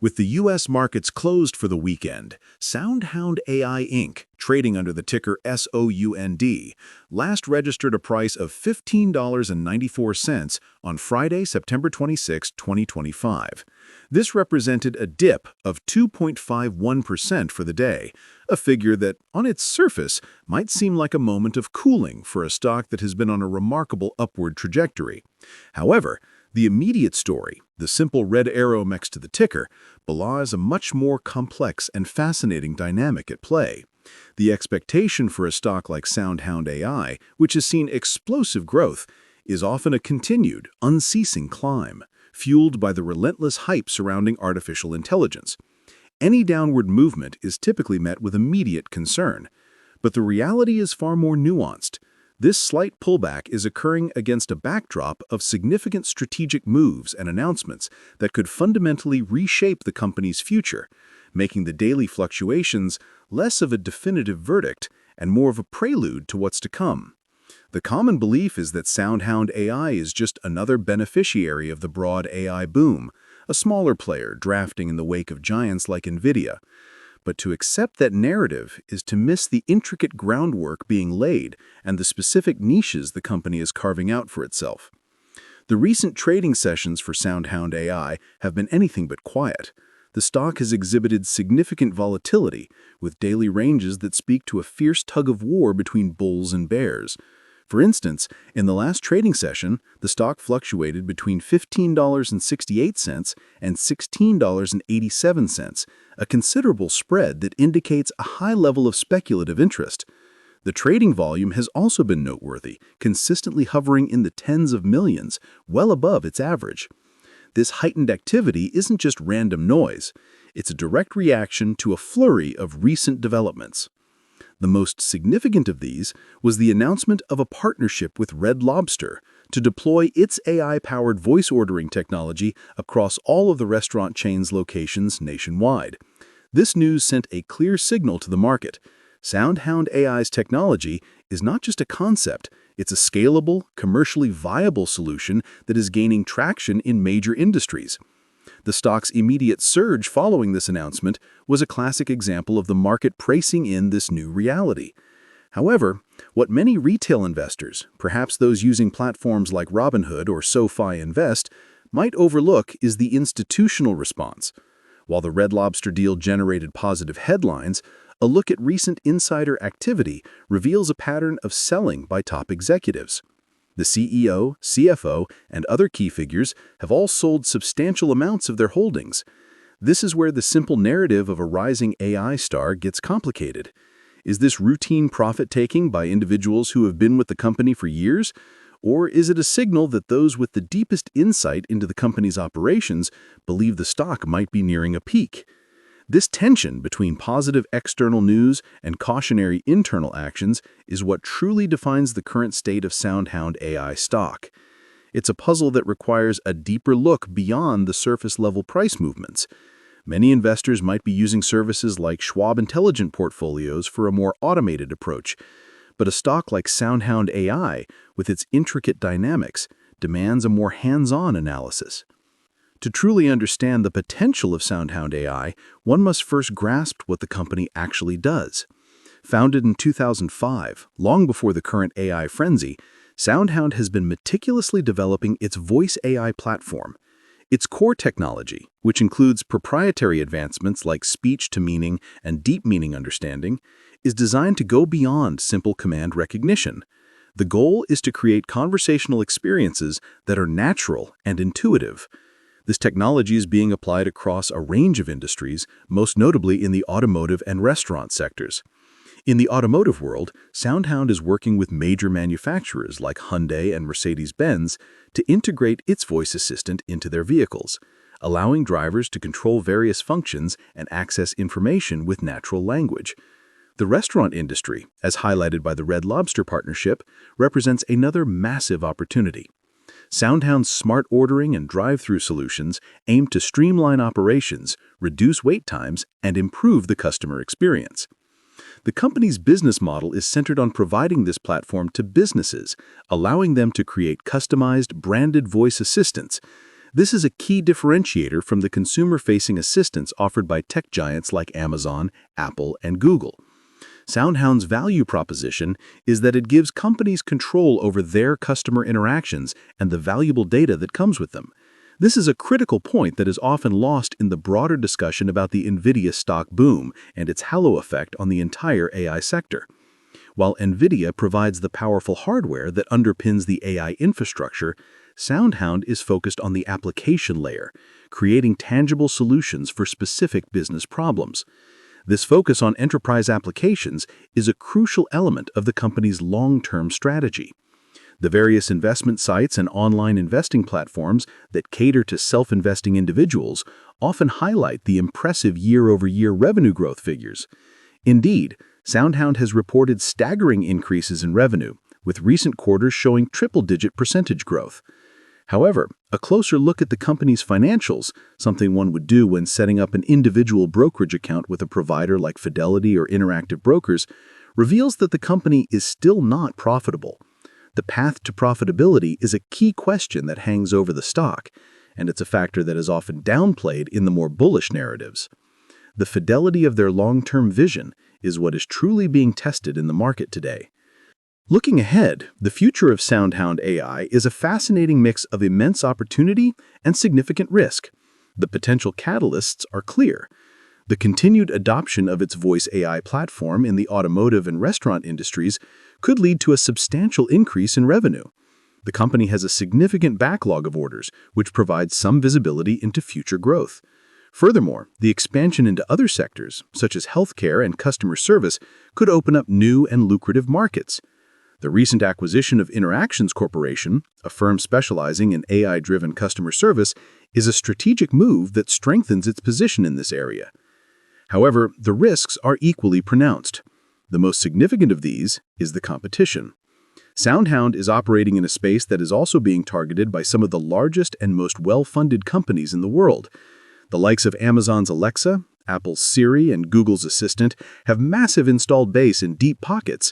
With the U.S. markets closed for the weekend, SoundHound Ai Inc., trading under the ticker SOUND, last registered a price of $15.94 on Friday, September 26, 2025. This represented a dip of 2.51% for the day, a figure that, on its surface, might seem like a moment of cooling for a stock that has been on a remarkable upward trajectory. However, the immediate story, the simple red arrow next to the ticker, belies a much more complex and fascinating dynamic at play. The expectation for a stock like SoundHound Ai, which has seen explosive growth, is often a continued, unceasing climb, fueled by the relentless hype surrounding artificial intelligence. Any downward movement is typically met with immediate concern, but the reality is far more nuanced. This slight pullback is occurring against a backdrop of significant strategic moves and announcements that could fundamentally reshape the company's future, making the daily fluctuations less of a definitive verdict and more of a prelude to what's to come. The common belief is that SoundHound Ai is just another beneficiary of the broad AI boom, a smaller player drafting in the wake of giants like NVIDIA. But to accept that narrative is to miss the intricate groundwork being laid and the specific niches the company is carving out for itself. The recent trading sessions for SoundHound Ai have been anything but quiet. The stock has exhibited significant volatility, with daily ranges that speak to a fierce tug-of-war between bulls and bears. For instance, in the last trading session, the stock fluctuated between $15.68 and $16.87, a considerable spread that indicates a high level of speculative interest. The trading volume has also been noteworthy, consistently hovering in the tens of millions, well above its average. This heightened activity isn't just random noise. It's a direct reaction to a flurry of recent developments. The most significant of these was the announcement of a partnership with Red Lobster to deploy its AI-powered voice ordering technology across all of the restaurant chain's locations nationwide. This news sent a clear signal to the market. SoundHound AI's technology is not just a concept, it's a scalable, commercially viable solution that is gaining traction in major industries. The stock's immediate surge following this announcement was a classic example of the market pricing in this new reality. However, what many retail investors, perhaps those using platforms like Robinhood or SoFi Invest, might overlook is the institutional response. While the Red Lobster deal generated positive headlines, a look at recent insider activity reveals a pattern of selling by top executives. The CEO, CFO, and other key figures have all sold substantial amounts of their holdings. This is where the simple narrative of a rising AI star gets complicated. Is this routine profit-taking by individuals who have been with the company for years? Or is it a signal that those with the deepest insight into the company's operations believe the stock might be nearing a peak? This tension between positive external news and cautionary internal actions is what truly defines the current state of SoundHound AI stock. It's a puzzle that requires a deeper look beyond the surface-level price movements. Many investors might be using services like Schwab Intelligent Portfolios for a more automated approach, but a stock like SoundHound AI, with its intricate dynamics, demands a more hands-on analysis. To truly understand the potential of SoundHound AI, one must first grasp what the company actually does. Founded in 2005, long before the current AI frenzy, SoundHound has been meticulously developing its voice AI platform. Its core technology, which includes proprietary advancements like speech-to-meaning and deep meaning understanding, is designed to go beyond simple command recognition. The goal is to create conversational experiences that are natural and intuitive. This technology is being applied across a range of industries, most notably in the automotive and restaurant sectors. In the automotive world, SoundHound is working with major manufacturers like Hyundai and Mercedes-Benz to integrate its voice assistant into their vehicles, allowing drivers to control various functions and access information with natural language. The restaurant industry, as highlighted by the Red Lobster partnership, represents another massive opportunity. SoundHound's smart ordering and drive-through solutions aim to streamline operations, reduce wait times, and improve the customer experience. The company's business model is centered on providing this platform to businesses, allowing them to create customized, branded voice assistants. This is a key differentiator from the consumer-facing assistance offered by tech giants like Amazon, Apple, and Google. SoundHound's value proposition is that it gives companies control over their customer interactions and the valuable data that comes with them. This is a critical point that is often lost in the broader discussion about the NVIDIA stock boom and its halo effect on the entire AI sector. While NVIDIA provides the powerful hardware that underpins the AI infrastructure, SoundHound is focused on the application layer, creating tangible solutions for specific business problems. This focus on enterprise applications is a crucial element of the company's long-term strategy. The various investment sites and online investing platforms that cater to self-investing individuals often highlight the impressive year-over-year revenue growth figures. Indeed, SoundHound has reported staggering increases in revenue, with recent quarters showing triple-digit percentage growth. However, a closer look at the company's financials, something one would do when setting up an individual brokerage account with a provider like Fidelity or Interactive Brokers, reveals that the company is still not profitable. The path to profitability is a key question that hangs over the stock, and it's a factor that is often downplayed in the more bullish narratives. The fidelity of their long-term vision is what is truly being tested in the market today. Looking ahead, the future of Sound Hound AI is a fascinating mix of immense opportunity and significant risk. The potential catalysts are clear. The continued adoption of its voice AI platform in the automotive and restaurant industries could lead to a substantial increase in revenue. The company has a significant backlog of orders, which provides some visibility into future growth. Furthermore, the expansion into other sectors, such as healthcare and customer service, could open up new and lucrative markets. The recent acquisition of Interactions Corporation, a firm specializing in AI-driven customer service, is a strategic move that strengthens its position in this area. However, the risks are equally pronounced. The most significant of these is the competition. SoundHound is operating in a space that is also being targeted by some of the largest and most well-funded companies in the world. The likes of Amazon's Alexa, Apple's Siri, and Google's Assistant have massive installed base and deep pockets.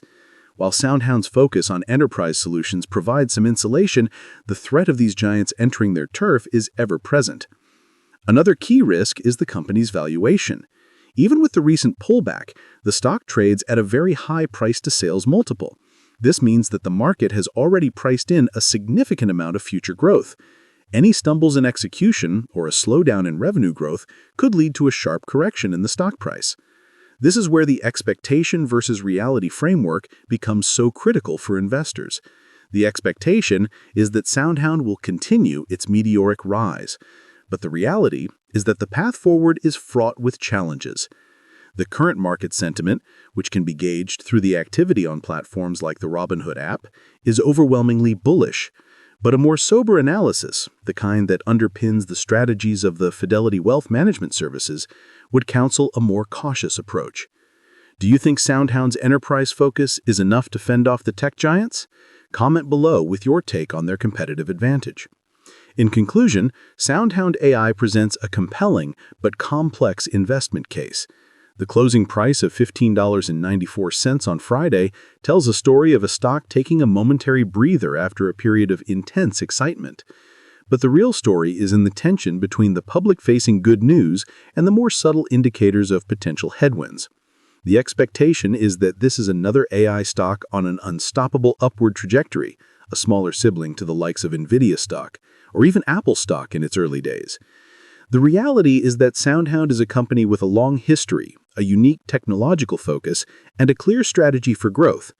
While SoundHound's focus on enterprise solutions provides some insulation, the threat of these giants entering their turf is ever present. Another key risk is the company's valuation. Even with the recent pullback, the stock trades at a very high price-to-sales multiple. This means that the market has already priced in a significant amount of future growth. Any stumbles in execution or a slowdown in revenue growth could lead to a sharp correction in the stock price. This is where the expectation versus reality framework becomes so critical for investors. The expectation is that SoundHound will continue its meteoric rise, but the reality is that the path forward is fraught with challenges. The current market sentiment, which can be gauged through the activity on platforms like the Robinhood app, is overwhelmingly bullish. But a more sober analysis, the kind that underpins the strategies of the Fidelity Wealth Management Services, would counsel a more cautious approach. Do you think SoundHound's enterprise focus is enough to fend off the tech giants? Comment below with your take on their competitive advantage. In conclusion, SoundHound AI presents a compelling but complex investment case. The closing price of $15.94 on Friday tells a story of a stock taking a momentary breather after a period of intense excitement. But the real story is in the tension between the public-facing good news and the more subtle indicators of potential headwinds. The expectation is that this is another AI stock on an unstoppable upward trajectory, a smaller sibling to the likes of NVIDIA stock, or even Apple stock in its early days. The reality is that SoundHound is a company with a long history, a unique technological focus, and a clear strategy for growth.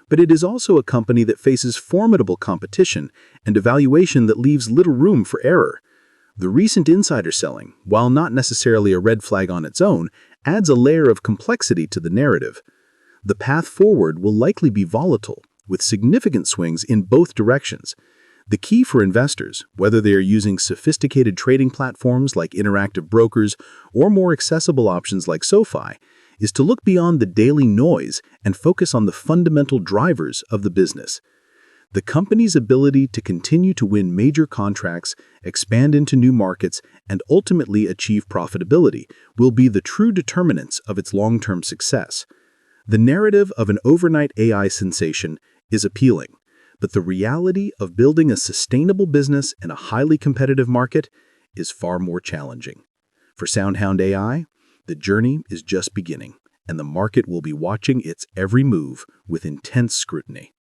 But it is also a company that faces formidable competition and a valuation that leaves little room for error. The recent insider selling, while not necessarily a red flag on its own, adds a layer of complexity to the narrative. The path forward will likely be volatile, with significant swings in both directions. The key for investors, whether they are using sophisticated trading platforms like Interactive Brokers or more accessible options like SoFi, is to look beyond the daily noise and focus on the fundamental drivers of the business. The company's ability to continue to win major contracts, expand into new markets, and ultimately achieve profitability will be the true determinants of its long-term success. The narrative of an overnight AI sensation is appealing, But the reality of building a sustainable business in a highly competitive market is far more challenging. For SoundHound AI, the journey is just beginning, and the market will be watching its every move with intense scrutiny.